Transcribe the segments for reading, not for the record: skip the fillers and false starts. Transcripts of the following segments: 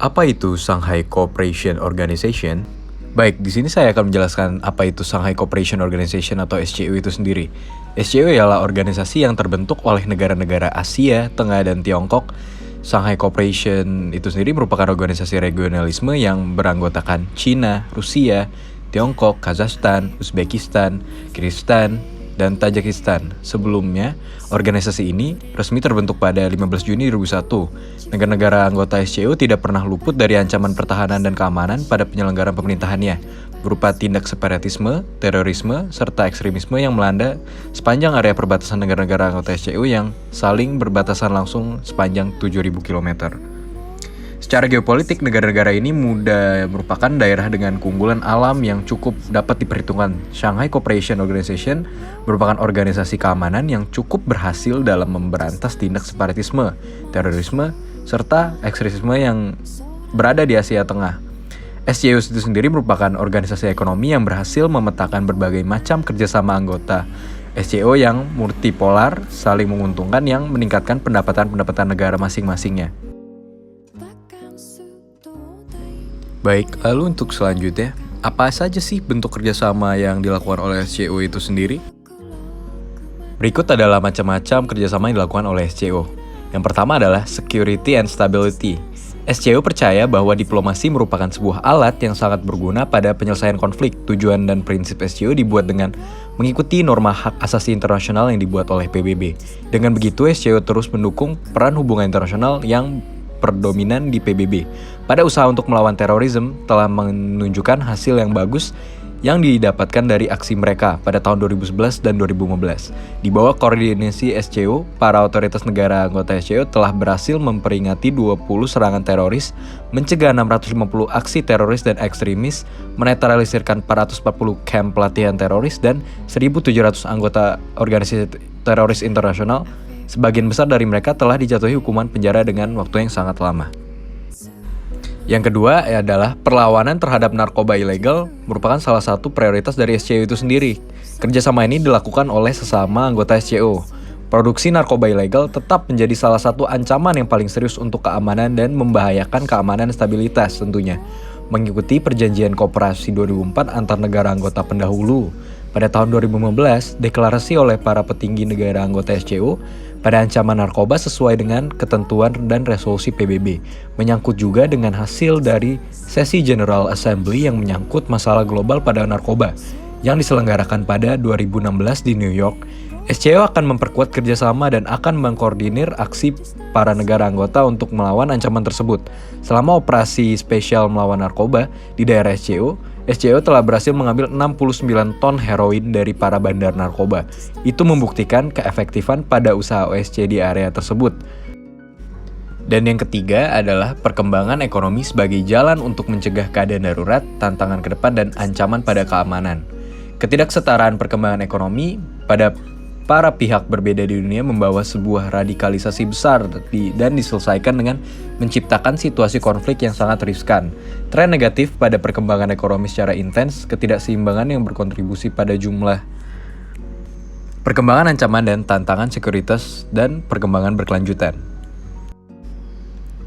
Apa itu Shanghai Cooperation Organization? Baik, di sini saya akan menjelaskan apa itu Shanghai Cooperation Organization atau SCO itu sendiri. SCO ialah organisasi yang terbentuk oleh negara-negara Asia, Tengah, dan Tiongkok. Shanghai Cooperation itu sendiri merupakan organisasi regionalisme yang beranggotakan Cina, Rusia, Tiongkok, Kazakhstan, Uzbekistan, Kirgistan, dan Tajikistan. Sebelumnya, organisasi ini resmi terbentuk pada 15 Juni 2001. Negara-negara anggota SCO tidak pernah luput dari ancaman pertahanan dan keamanan pada penyelenggaraan pemerintahannya, berupa tindak separatisme, terorisme, serta ekstremisme yang melanda sepanjang area perbatasan negara-negara anggota SCO yang saling berbatasan langsung sepanjang 7.000 km. Secara geopolitik, negara-negara ini merupakan daerah dengan keunggulan alam yang cukup dapat diperhitungkan. Shanghai Cooperation Organization merupakan organisasi keamanan yang cukup berhasil dalam memberantas tindak separatisme, terorisme, serta ekstremisme yang berada di Asia Tengah. SCO itu sendiri merupakan organisasi ekonomi yang berhasil memetakan berbagai macam kerjasama anggota SCO yang multipolar, saling menguntungkan yang meningkatkan pendapatan negara masing-masingnya. Baik, lalu untuk selanjutnya, apa saja sih bentuk kerjasama yang dilakukan oleh SCO itu sendiri? Berikut adalah macam-macam kerjasama yang dilakukan oleh SCO. Yang pertama adalah Security and Stability. SCO percaya bahwa diplomasi merupakan sebuah alat yang sangat berguna pada penyelesaian konflik. Tujuan dan prinsip SCO dibuat dengan mengikuti norma hak asasi internasional yang dibuat oleh PBB. Dengan begitu, SCO terus mendukung peran hubungan internasional yang predominan di PBB. Pada usaha untuk melawan terorisme telah menunjukkan hasil yang bagus yang didapatkan dari aksi mereka pada tahun 2011 dan 2015. Di bawah koordinasi SCO, para otoritas negara anggota SCO telah berhasil memperingati 20 serangan teroris, mencegah 650 aksi teroris dan ekstremis, menetralisirkan 440 kamp pelatihan teroris, dan 1.700 anggota organisasi teroris internasional. Sebagian besar dari mereka telah dijatuhi hukuman penjara dengan waktu yang sangat lama. Yang kedua adalah perlawanan terhadap narkoba ilegal merupakan salah satu prioritas dari SCO itu sendiri. Kerjasama ini dilakukan oleh sesama anggota SCO. Produksi narkoba ilegal tetap menjadi salah satu ancaman yang paling serius untuk keamanan dan membahayakan keamanan dan stabilitas tentunya. Mengikuti perjanjian kooperasi 2004 antar negara anggota pendahulu. Pada tahun 2015, deklarasi oleh para petinggi negara anggota SCO pada ancaman narkoba sesuai dengan ketentuan dan resolusi PBB. Menyangkut juga dengan hasil dari sesi General Assembly yang menyangkut masalah global pada narkoba yang diselenggarakan pada 2016 di New York. SCO akan memperkuat kerjasama dan akan mengkoordinir aksi para negara anggota untuk melawan ancaman tersebut. Selama operasi spesial melawan narkoba di daerah SCO telah berhasil mengambil 69 ton heroin dari para bandar narkoba. Itu membuktikan keefektifan pada usaha OSC di area tersebut. Dan yang ketiga adalah perkembangan ekonomi sebagai jalan untuk mencegah keadaan darurat, tantangan ke depan, dan ancaman pada keamanan. Ketidaksetaraan perkembangan ekonomi pada para pihak berbeda di dunia membawa sebuah radikalisasi besar dan diselesaikan dengan menciptakan situasi konflik yang sangat riskan. Tren negatif pada perkembangan ekonomi secara intens, ketidakseimbangan yang berkontribusi pada jumlah perkembangan ancaman dan tantangan sekuritas dan perkembangan berkelanjutan.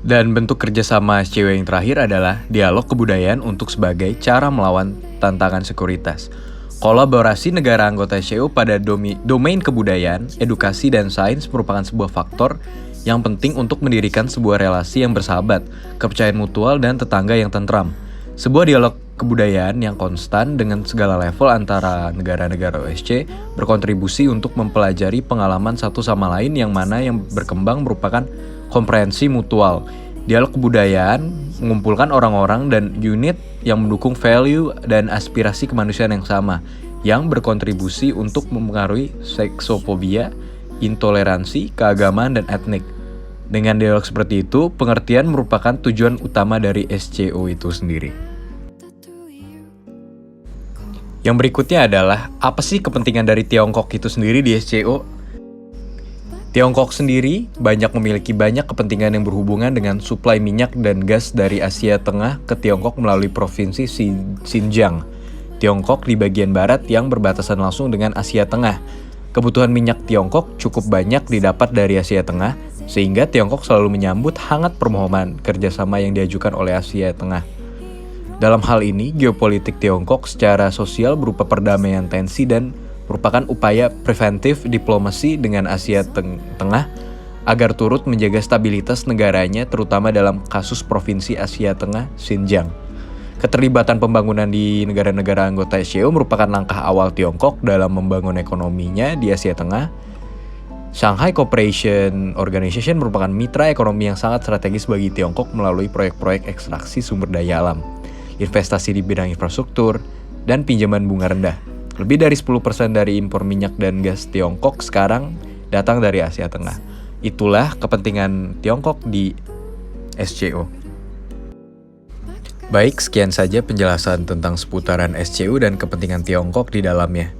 Dan bentuk kerjasama SCO yang terakhir adalah dialog kebudayaan untuk sebagai cara melawan tantangan sekuritas. Kolaborasi negara anggota SCO pada domain kebudayaan, edukasi, dan sains merupakan sebuah faktor yang penting untuk mendirikan sebuah relasi yang bersahabat, kepercayaan mutual, dan tetangga yang tentram. Sebuah dialog kebudayaan yang konstan dengan segala level antara negara-negara OSC berkontribusi untuk mempelajari pengalaman satu sama lain yang mana yang berkembang merupakan komprehensi mutual. Dialog kebudayaan mengumpulkan orang-orang dan unit yang mendukung value dan aspirasi kemanusiaan yang sama, yang berkontribusi untuk mempengaruhi seksofobia, intoleransi, keagamaan, dan etnik. Dengan dialog seperti itu, pengertian merupakan tujuan utama dari SCO itu sendiri. Yang berikutnya adalah, apa sih kepentingan dari Tiongkok itu sendiri di SCO? Tiongkok sendiri memiliki banyak kepentingan yang berhubungan dengan suplai minyak dan gas dari Asia Tengah ke Tiongkok melalui provinsi Xinjiang. Tiongkok di bagian barat yang berbatasan langsung dengan Asia Tengah. Kebutuhan minyak Tiongkok cukup banyak didapat dari Asia Tengah, sehingga Tiongkok selalu menyambut hangat permohonan kerjasama yang diajukan oleh Asia Tengah. Dalam hal ini, geopolitik Tiongkok secara sosial berupa perdamaian tensi dan merupakan upaya preventif diplomasi dengan Asia Tengah agar turut menjaga stabilitas negaranya, terutama dalam kasus provinsi Asia Tengah, Xinjiang. Keterlibatan pembangunan di negara-negara anggota SCO merupakan langkah awal Tiongkok dalam membangun ekonominya di Asia Tengah. Shanghai Cooperation Organization merupakan mitra ekonomi yang sangat strategis bagi Tiongkok melalui proyek-proyek ekstraksi sumber daya alam, investasi di bidang infrastruktur, dan pinjaman bunga rendah. Lebih dari 10% dari impor minyak dan gas Tiongkok sekarang datang dari Asia Tengah. Itulah kepentingan Tiongkok di SCO. Baik, sekian saja penjelasan tentang seputaran SCO dan kepentingan Tiongkok di dalamnya.